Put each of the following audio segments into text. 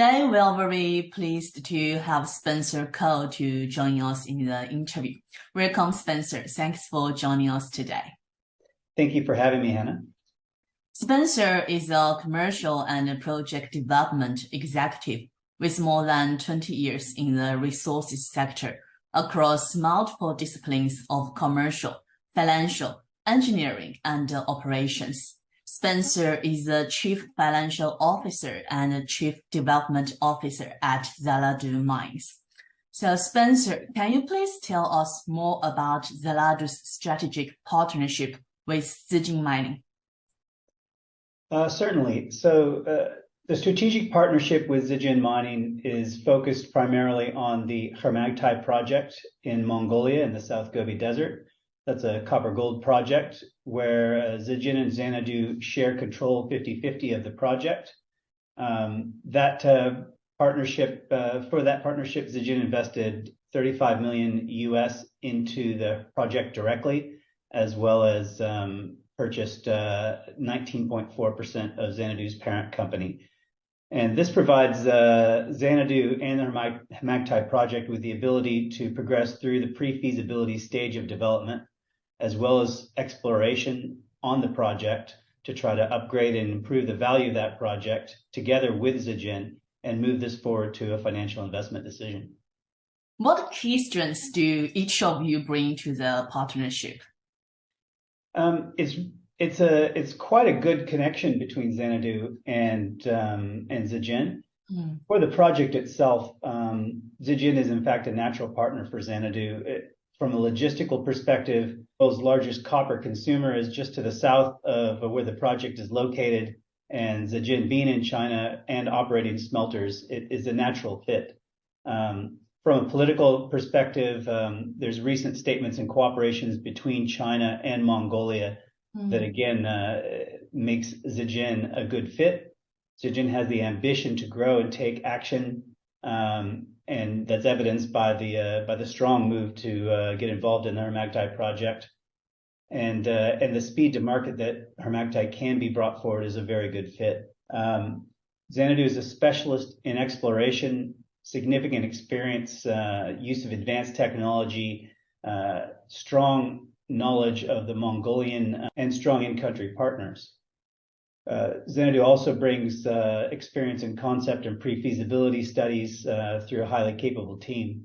Today, we are very pleased to have Spencer Cole to join us in the interview. Welcome, Spencer. Thanks for joining us today. Thank you for having me, Hannah. Spencer is a commercial and project development executive with more than 20 years in the resources sector across multiple disciplines of commercial, financial, engineering, and operations. Spencer is the Chief Financial Officer and Chief Development Officer at Xanadu Mines. So Spencer, can you please tell us more about Xanadu's strategic partnership with Zijin Mining? Certainly. So the strategic partnership with Zijin Mining is focused primarily on the Kharmagtai project in Mongolia in the South Gobi Desert. That's a copper gold project where Zijin and Xanadu share control 50-50 of the project. For that partnership, Zijin invested $35 million US into the project directly, as well as purchased 19.4% of Xanadu's parent company. And this provides Xanadu and the Kharmagtai project with the ability to progress through the pre-feasibility stage of development, as well as exploration on the project to try to upgrade and improve the value of that project together with Zijin and move this forward to a financial investment decision. What key strengths do each of you bring to the partnership? It's quite a good connection between Xanadu and Zijin. For the project itself, Zijin is in fact a natural partner for Xanadu. From a logistical perspective, the world's largest copper consumer is just to the south of where the project is located, and Zijin being in China and operating smelters, it is a natural fit. From a political perspective, there's recent statements and cooperations between China and Mongolia that again makes Zijin a good fit. Zijin has the ambition to grow and take action, and that's evidenced by the strong move to get involved in the Kharmagtai project, and the speed to market that Kharmagtai can be brought forward is a very good fit. Xanadu is a specialist in exploration, significant experience, use of advanced technology, strong knowledge of the Mongolian, and strong in-country partners. Xanadu also brings experience in concept and pre-feasibility studies through a highly capable team.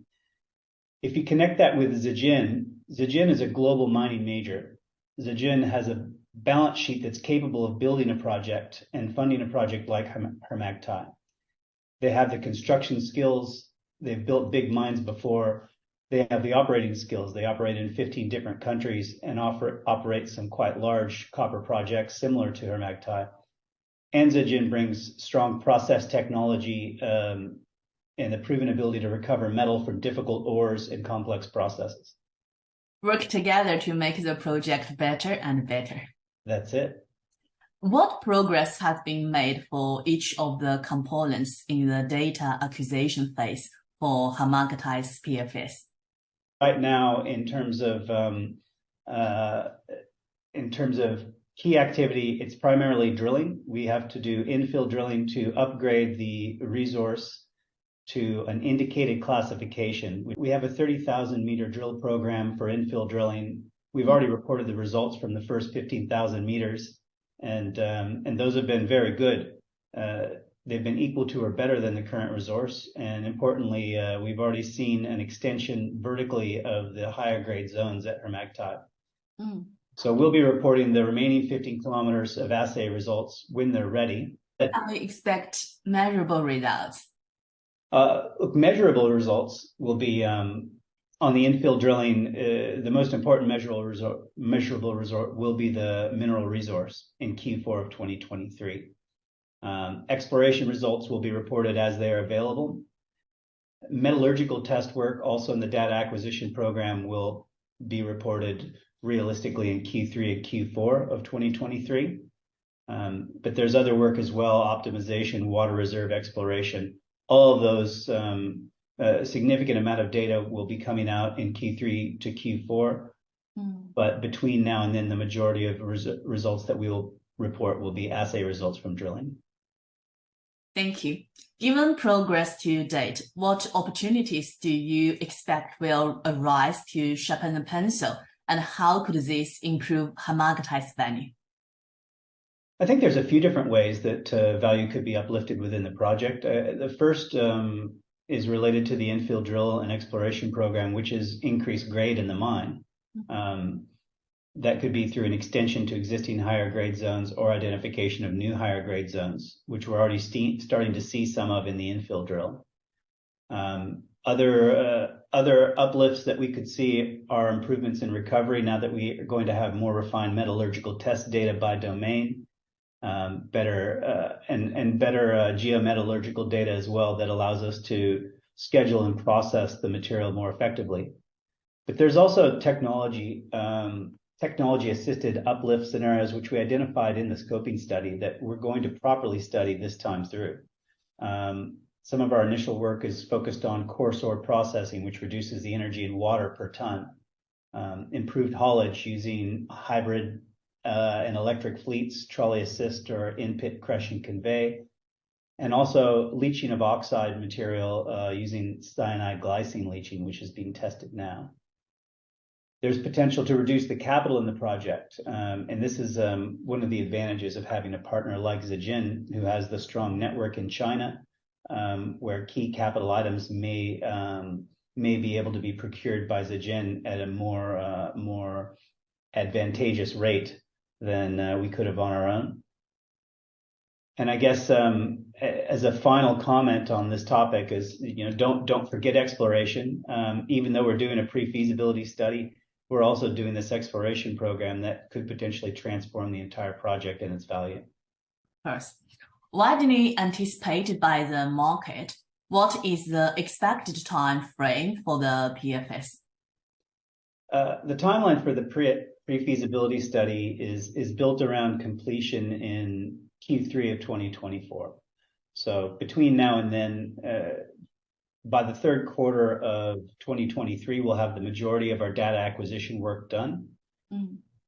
If you connect that with Zijin is a global mining major. Zijin has a balance sheet that's capable of building a project and funding a project like Kharmagtai. They have the construction skills. They've built big mines before. They have the operating skills. They operate in 15 different countries and operate some quite large copper projects similar to Kharmagtai. And Zijin brings strong process technology and the proven ability to recover metal from difficult ores and complex processes. Work together to make the project better and better. That's it. What progress has been made for each of the components in the data acquisition phase for Kharmagtai's PFS? Right now, in terms of key activity, it's primarily drilling. We have to do infill drilling to upgrade the resource to an indicated classification. We have a 30,000 meter drill program for infill drilling. We've already reported the results from the first 15,000 meters, and those have been very good. They've been equal to or better than the current resource. And importantly, we've already seen an extension vertically of the higher grade zones at Kharmagtai. So we'll be reporting the remaining 15 kilometers of assay results when they're ready. Can we expect measurable results? Measurable results will be on the infill drilling. The most important measurable result will be the mineral resource in Q4 of 2023. Exploration results will be reported as they are available. Metallurgical test work also in the data acquisition program will be reported realistically in Q3 and Q4 of 2023. But there's other work as well, optimization, water reserve exploration. All of those significant amount of data will be coming out in Q3 to Q4. But between now and then, the majority of results that we will report will be assay results from drilling. Thank you. Given progress to date, what opportunities do you expect will arise to sharpen the pencil, and how could this improve Kharmagtai's value? I think there's a few different ways that value could be uplifted within the project. The first is related to the infill drill and exploration program, which is increased grade in the mine. That could be through an extension to existing higher grade zones or identification of new higher grade zones, which we're already starting to see some of in the infill drill. Other uplifts that we could see are improvements in recovery now that we are going to have more refined metallurgical test data by domain, better geometallurgical data as well that allows us to schedule and process the material more effectively. But there's also technology-assisted uplift scenarios, which we identified in the scoping study that we're going to properly study this time through. Some of our initial work is focused on coarse ore processing, which reduces the energy in water per ton, improved haulage using hybrid and electric fleets, trolley assist or in-pit crush and convey, and also leaching of oxide material using cyanide glycine leaching, which is being tested now. There's potential to reduce the capital in the project, and this is one of the advantages of having a partner like Zijin, who has the strong network in China, where key capital items may be able to be procured by Zijin at a more advantageous rate than we could have on our own. And I guess as a final comment on this topic is, don't forget exploration. Even though we're doing a pre-feasibility study, we're also doing this exploration program that could potentially transform the entire project and its value. First, widely anticipated by the market, what is the expected time frame for the PFS? The timeline for the pre-feasibility study is built around completion in Q3 of 2024. So between now and then, by the third quarter of 2023, we'll have the majority of our data acquisition work done.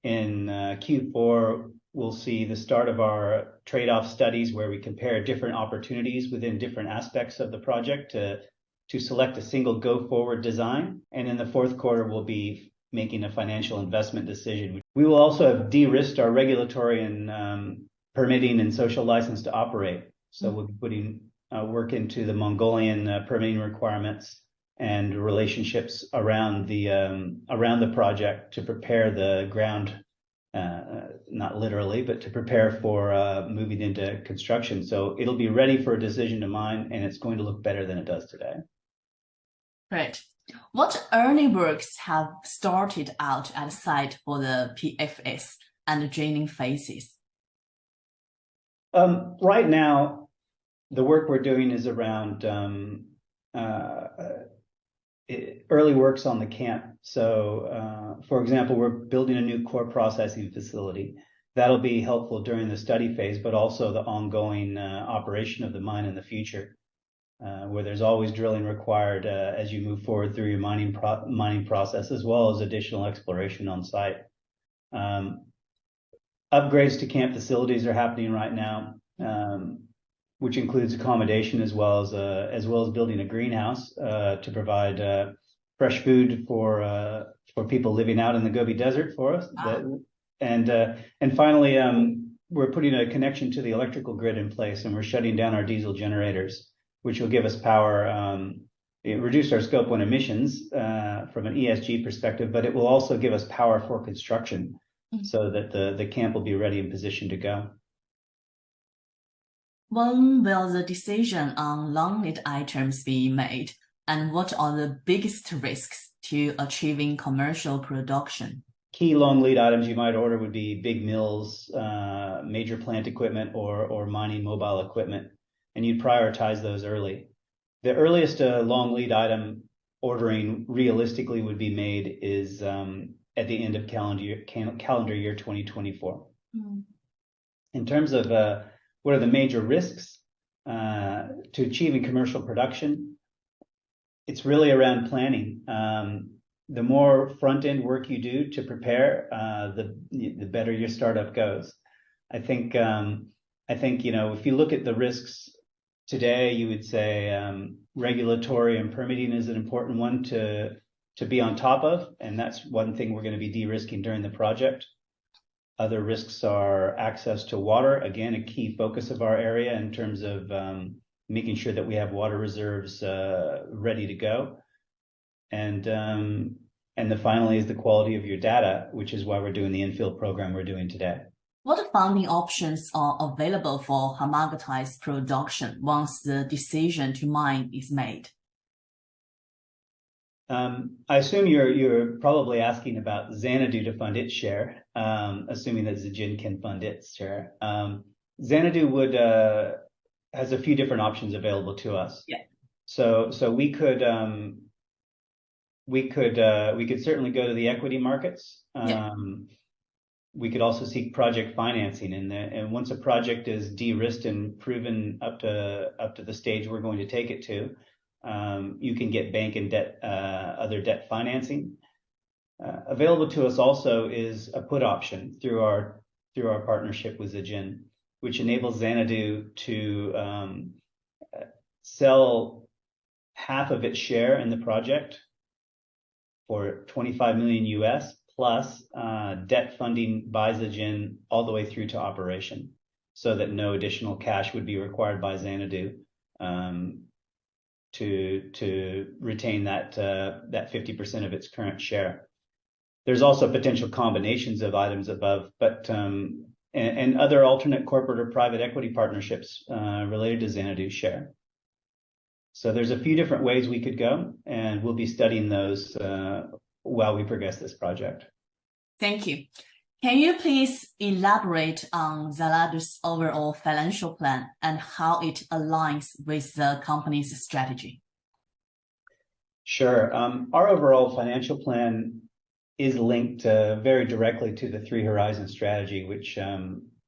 In Q4, we'll see the start of our trade-off studies where we compare different opportunities within different aspects of the project to select a single go-forward design. And in the fourth quarter, we'll be making a financial investment decision. We will also have de-risked our regulatory and permitting and social license to operate. So we'll be putting work into the Mongolian permitting requirements and relationships around the project to prepare the ground, not literally, but to prepare for moving into construction. So it'll be ready for a decision to mine, and it's going to look better than it does today. Great. What early works have started out at site for the PFS and drilling phases? Right now, the work we're doing is around early works on the camp. So, for example, we're building a new core processing facility. That'll be helpful during the study phase, but also the ongoing operation of the mine in the future, where there's always drilling required as you move forward through your mining process, as well as additional exploration on site. Upgrades to camp facilities are happening right now, which includes accommodation as well as building a greenhouse to provide fresh food for people living out in the Gobi Desert for us. And finally, we're putting a connection to the electrical grid in place, and we're shutting down our diesel generators, which will give us power. It reduced our scope 1 emissions from an ESG perspective, but it will also give us power for construction so that the camp will be ready and positioned to go. When will the decision on long lead items be made, and what are the biggest risks to achieving commercial production? Key long lead items you might order would be big mills, major plant equipment, or mining mobile equipment, and you'd prioritize those early. The earliest long lead item ordering realistically would be made is at the end of calendar year 2024. In terms of what are the major risks to achieving commercial production, it's really around planning. The more front-end work you do to prepare, the better your startup goes. I think if you look at the risks today, you would say regulatory and permitting is an important one to be on top of, and that's one thing we're going to be de-risking during the project. Other risks are access to water, again, a key focus of our area in terms of making sure that we have water reserves ready to go. And then finally is the quality of your data, which is why we're doing the infill program we're doing today. What funding options are available for Kharmagtai's production once the decision to mine is made? I assume you're probably asking about Xanadu to fund its share, assuming that Zijin can fund its share. Xanadu has a few different options available to us. Yeah. So we could certainly go to the equity markets. Yeah. We could also seek project financing, and once a project is de-risked and proven up to the stage we're going to take it to, you can get bank and debt, other debt financing. Available to us also is a put option through our partnership with Zijin, which enables Xanadu to sell half of its share in the project for $25 million US, plus debt funding by Zijin all the way through to operation, so that no additional cash would be required by Xanadu to retain that 50% of its current share. There's also potential combinations of items above, but and other alternate corporate or private equity partnerships related to Xanadu's share. So there's a few different ways we could go, and we'll be studying those while we progress this project. Thank you. Can you please elaborate on Xanadu's overall financial plan and how it aligns with the company's strategy? Sure. Our overall financial plan is linked very directly to the 3 Horizon strategy, which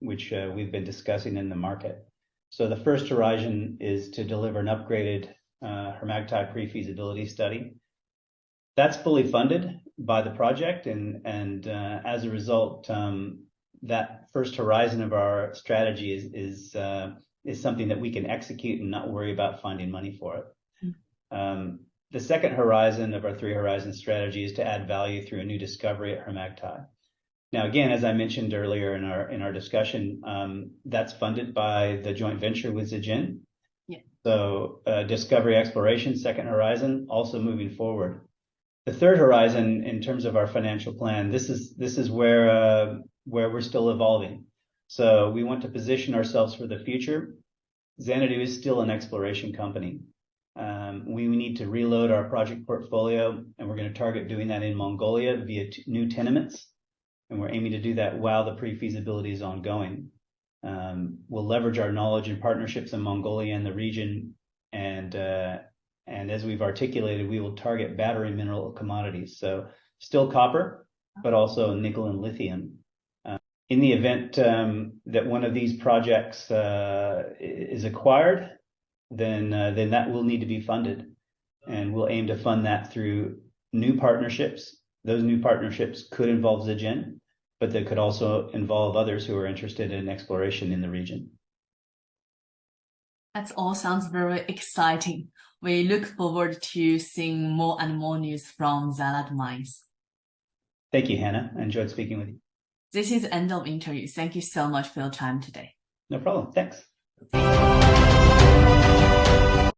we've been discussing in the market. So the first horizon is to deliver an upgraded Kharmagtai pre-feasibility study. That's fully funded by the project, and as a result, that first horizon of our strategy is something that we can execute and not worry about finding money for it. Mm-hmm. The second horizon of our 3 Horizon strategy is to add value through a new discovery at Kharmagtai. Now, again, as I mentioned earlier in our discussion, that's funded by the joint venture with Zijin. Yeah. So discovery exploration, second horizon, also moving forward. The third horizon, in terms of our financial plan, this is where we're still evolving. So we want to position ourselves for the future. Xanadu is still an exploration company. We need to reload our project portfolio, and we're going to target doing that in Mongolia via new tenements. And we're aiming to do that while the pre-feasibility is ongoing. We'll leverage our knowledge and partnerships in Mongolia and the region, and as we've articulated, we will target battery mineral commodities. So still copper, but also nickel and lithium. In the event that one of these projects is acquired, then that will need to be funded, and we'll aim to fund that through new partnerships. Those new partnerships could involve Zijin, but they could also involve others who are interested in exploration in the region. That all sounds very exciting. We look forward to seeing more and more news from Xanadu Mines. Thank you, Hannah. I enjoyed speaking with you. This is the end of the interview. Thank you so much for your time today. No problem. Thanks. Thank you.